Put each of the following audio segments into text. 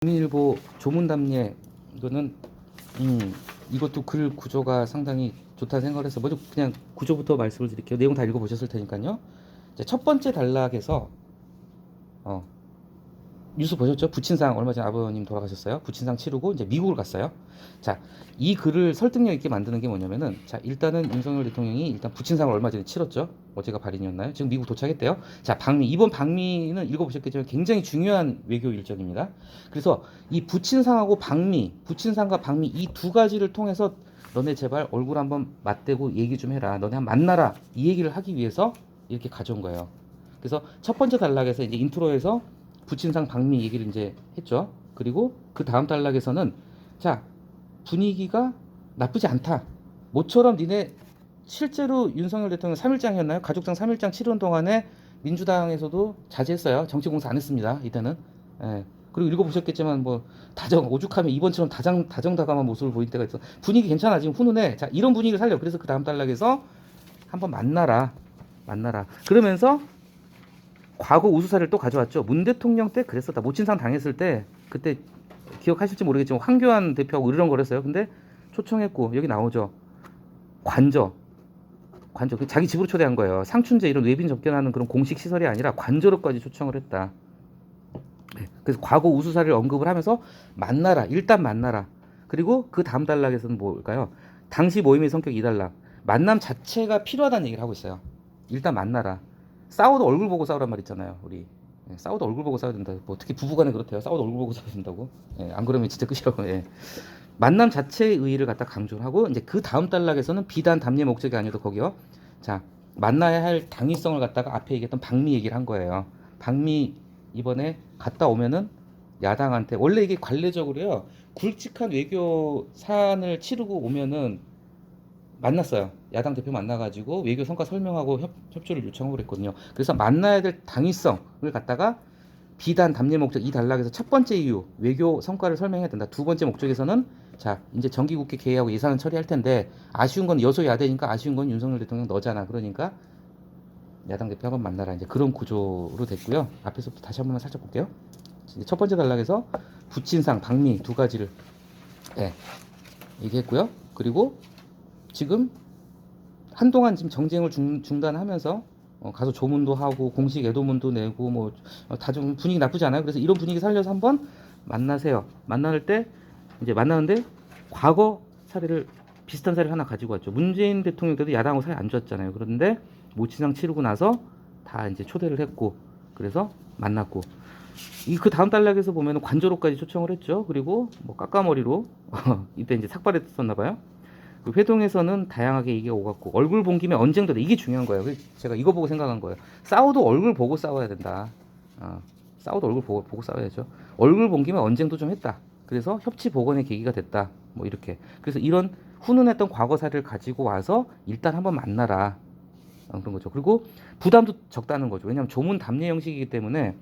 국민일보 조문담례 이거는 이것도 글 구조가 상당히 좋다는 생각을 해서 먼저 그냥 구조부터 말씀을 드릴게요. 내용 다 읽어보셨을 테니까요. 첫 번째 단락에서 뉴스 보셨죠? 부친상 얼마 전에 아버님 돌아가셨어요. 부친상 치르고 이제 미국을 갔어요. 자, 이 글을 설득력 있게 만드는 게 뭐냐면은, 자, 일단은 윤석열 대통령이 일단 부친상을 얼마 전에 치렀죠. 어제가 발인이었나요? 지금 미국 도착했대요. 자, 이번 방미는 읽어보셨겠지만 굉장히 중요한 외교 일정입니다. 그래서 이 부친상하고 부친상과 방미 이 두 가지를 통해서 너네 제발 얼굴 한번 맞대고 얘기 좀 해라. 너네 한번 만나라. 이 얘기를 하기 위해서 이렇게 가져온 거예요. 그래서 첫 번째 단락에서 이제 인트로에서 부친상 방미 얘기를 이제 했죠. 그리고 그 다음 단락에서는 자, 분위기가 나쁘지 않다. 모처럼 니네 실제로 윤석열 대통령 3일장이었나요? 가족상 3일장 치르는 동안에 민주당에서도 자제했어요. 정치공사 안 했습니다. 이때는. 예. 그리고 읽어보셨겠지만 뭐 오죽하면 이번처럼 다정다감한 모습을 보일 때가 있어. 분위기 괜찮아. 지금 훈훈해. 자, 이런 분위기를 살려. 그래서 그 다음 단락에서 한번 만나라. 그러면서 과거 우수사를 또 가져왔죠. 문 대통령 때 그랬었다. 모친상 당했을 때 그때 기억하실지 모르겠지만 황교안 대표하고 으르렁거렸어요. 근데 초청했고 여기 나오죠. 관저 자기 집으로 초대한 거예요. 상춘제 이런 외빈 접견하는 그런 공식 시설이 아니라 관저로까지 초청을 했다. 그래서 과거 우수사를 언급을 하면서 일단 만나라. 그리고 그 다음 단락에서는 뭘까요? 당시 모임의 성격 2단락. 만남 자체가 필요하다는 얘기를 하고 있어요. 일단 만나라. 싸워도 얼굴 보고 싸우란 말 있잖아요. 우리 싸워도 얼굴 보고 싸워야 된다. 뭐 특히 부부간에 그렇대요. 싸워도 얼굴 보고 싸워야 된다고. 안 그러면 진짜 끝이라고. 만남 자체의 의의를 갖다 강조를 하고 이제 그 다음 단락에서는 비단 담례 목적이 아니어도 거기요. 자, 만나야 할 당위성을 갖다가 앞에 얘기했던 방미 얘기를 한 거예요. 방미 이번에 갔다 오면은 야당한테 원래 이게 관례적으로요. 굵직한 외교 사안을 치르고 오면은 만났어요. 야당 대표 만나가지고 외교 성과 설명하고 협조를 요청하고 그랬거든요. 그래서 만나야 될 당위성을 갖다가 비단 담례 목적 이 단락에서 첫 번째 이유 외교 성과를 설명해야 된다. 두 번째 목적에서는 자 이제 정기국회 개회하고 예산을 처리할 텐데 아쉬운 건 여소야대니까 아쉬운 건 윤석열 대통령 너잖아. 그러니까 야당 대표 한번 만나라. 이제 그런 구조로 됐고요. 앞에서부터 다시 한번 살짝 볼게요. 첫 번째 단락에서 부친상, 방미 두 가지를 얘기했고요. 그리고 지금 한동안 지금 정쟁을 중단하면서 가서 조문도 하고 공식 애도문도 내고 뭐 다좀 분위기 나쁘지 않아요. 그래서 이런 분위기 살려서 한번 만나세요. 만나는데 과거 사례를 비슷한 사례를 하나 가지고 왔죠. 문재인 대통령 때도 야당하고 사이 안 좋았잖아요. 그런데 모친상 치르고 나서 다 이제 초대를 했고 그래서 만났고 그 다음 단락에서 보면 관저로까지 초청을 했죠. 그리고 뭐 깎아머리로 이때 이제 삭발했었나 봐요. 그 회동에서는 다양하게 얘기가 오갔고 얼굴 본 김에 언쟁도 이게 중요한 거예요. 제가 이거 보고 생각한 거예요. 싸워도 얼굴 보고 싸워야 된다. 싸워도 얼굴 보고 싸워야죠. 얼굴 본 김에 언쟁도 좀 했다. 그래서 협치 복원의 계기가 됐다. 뭐 이렇게. 그래서 이런 훈훈했던 과거 사례를 가지고 와서 일단 한번 만나라. 그런 거죠. 그리고 부담도 적다는 거죠. 왜냐하면 조문 담례 형식이기 때문에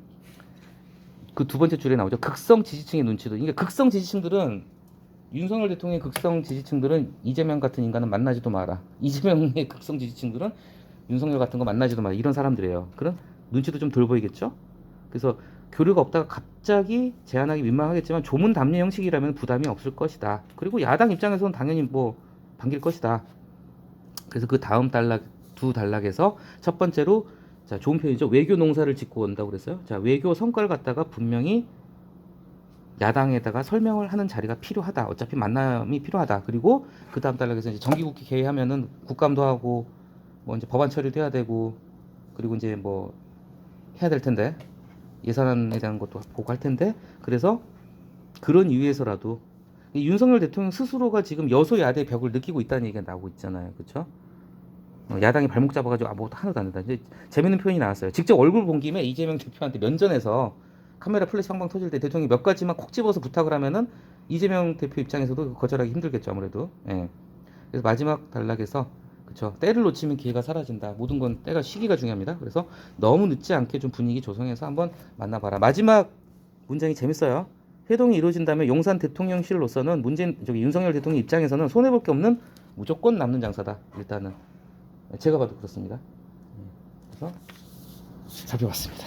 그 두 번째 줄에 나오죠. 극성 지지층의 눈치도. 그러니까 극성 지지층들은 윤석열 대통령의 극성 지지층들은 이재명 같은 인간은 만나지도 마라. 이재명의 극성 지지층들은 윤석열 같은 거 만나지도 마라. 이런 사람들이에요. 그런 눈치도 좀 덜 보이겠죠? 그래서 교류가 없다가 갑자기 제안하기 민망하겠지만 조문 담례 형식이라면 부담이 없을 것이다. 그리고 야당 입장에서는 당연히 뭐 반길 것이다. 그래서 그 다음 두 단락에서 첫 번째로 자 좋은 표현이죠. 외교 농사를 짓고 온다고 그랬어요. 자 외교 성과를 갖다가 분명히 야당에다가 설명을 하는 자리가 필요하다. 어차피 만남이 필요하다. 그리고 그 다음 단락에서 이제 정기국회 개회하면은 국감도 하고 뭐 이제 법안 처리도 해야 되고 그리고 이제 뭐 해야 될 텐데 예산안에 대한 것도 보고 할 텐데 그래서 그런 이유에서라도 윤석열 대통령 스스로가 지금 여소야대 벽을 느끼고 있다는 얘기가 나오고 있잖아요. 그렇죠? 야당이 발목 잡아가지고 뭐 하나도 안 된다. 이제 재밌는 표현이 나왔어요. 직접 얼굴 본 김에 이재명 대표한테 면전에서 카메라 플래시 한방 터질 때 대통령이 몇 가지만 콕 집어서 부탁을 하면은 이재명 대표 입장에서도 거절하기 힘들겠죠. 아무래도. 그래서 마지막 단락에서 그쵸 때를 놓치면 기회가 사라진다. 모든 건 때가 시기가 중요합니다. 그래서 너무 늦지 않게 좀 분위기 조성해서 한번 만나봐라. 마지막 문장이 재밌어요. 회동이 이루어진다면 용산 대통령실로서는 윤석열 대통령 입장에서는 손해볼 게 없는 무조건 남는 장사다. 일단은 제가 봐도 그렇습니다. 그래서 살펴봤습니다.